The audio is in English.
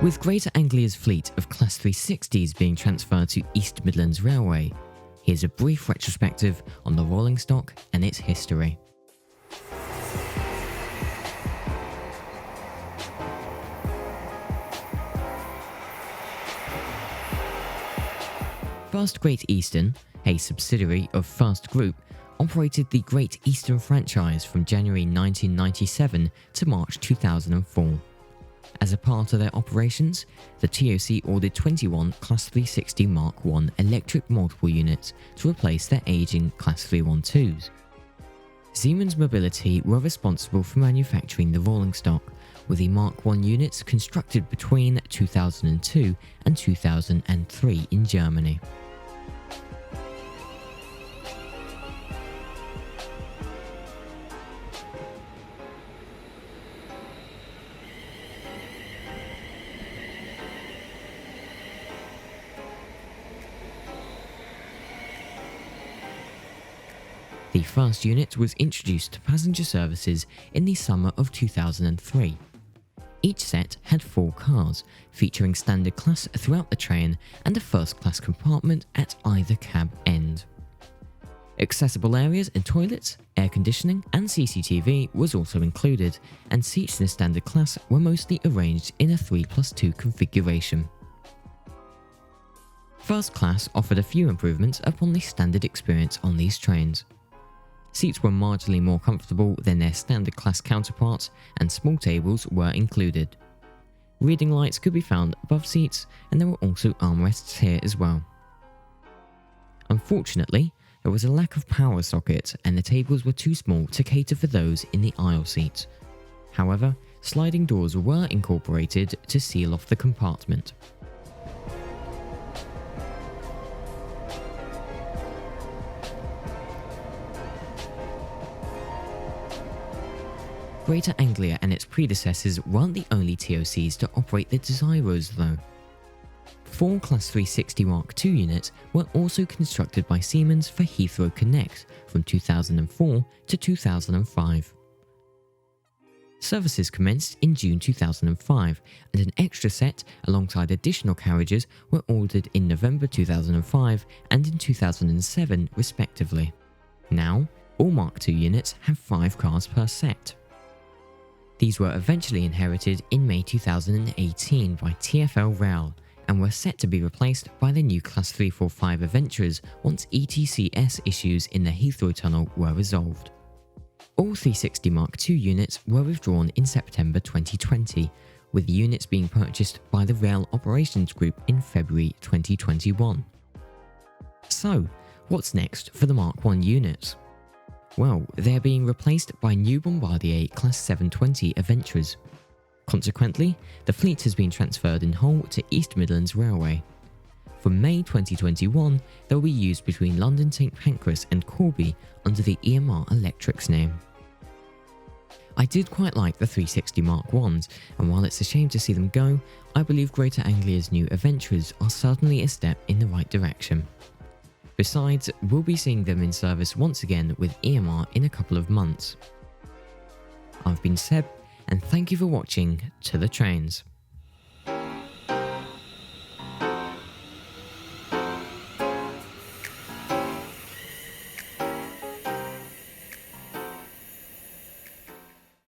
With Greater Anglia's fleet of Class 360s being transferred to East Midlands Railway, here's a brief retrospective on the rolling stock and its history. First Great Eastern, a subsidiary of First Group, operated the Great Eastern franchise from January 1997 to March 2004. As a part of their operations, the TOC ordered 21 Class 360 Mark I electric multiple units to replace their aging Class 312s. Siemens Mobility were responsible for manufacturing the rolling stock, with the Mark I units constructed between 2002 and 2003 in Germany. The first unit was introduced to passenger services in the summer of 2003. Each set had 4 cars, featuring standard class throughout the train and a first-class compartment at either cab end. Accessible areas and toilets, air conditioning and CCTV was also included, and seats in the standard class were mostly arranged in a 3+2 configuration. First class offered a few improvements upon the standard experience on these trains. Seats were marginally more comfortable than their standard class counterparts, and small tables were included. Reading lights could be found above seats, and there were also armrests here as well. Unfortunately, there was a lack of power sockets, and the tables were too small to cater for those in the aisle seats. However, sliding doors were incorporated to seal off the compartment. Greater Anglia and its predecessors weren't the only TOCs to operate the Desiros though. 4 Class 360 Mark II units were also constructed by Siemens for Heathrow Connect from 2004 to 2005. Services commenced in June 2005, and an extra set alongside additional carriages were ordered in November 2005 and in 2007 respectively. Now, all Mark II units have 5 cars per set. These were eventually inherited in May 2018 by TfL Rail and were set to be replaced by the new Class 345 Aventras once ETCS issues in the Heathrow Tunnel were resolved. All 360 Mark II units were withdrawn in September 2020, with the units being purchased by the Rail Operations Group in February 2021. So, what's next for the Mark I units? Well, they're being replaced by new Bombardier Class 720 Aventras. Consequently, the fleet has been transferred in whole to East Midlands Railway. From May 2021, they'll be used between London St Pancras and Corby under the EMR Electrics name. I did quite like the 360 Mark Is, and while it's a shame to see them go, I believe Greater Anglia's new Aventras are certainly a step in the right direction. Besides, we'll be seeing them in service once again with EMR in a couple of months. I've been Seb, and thank you for watching To The Trains.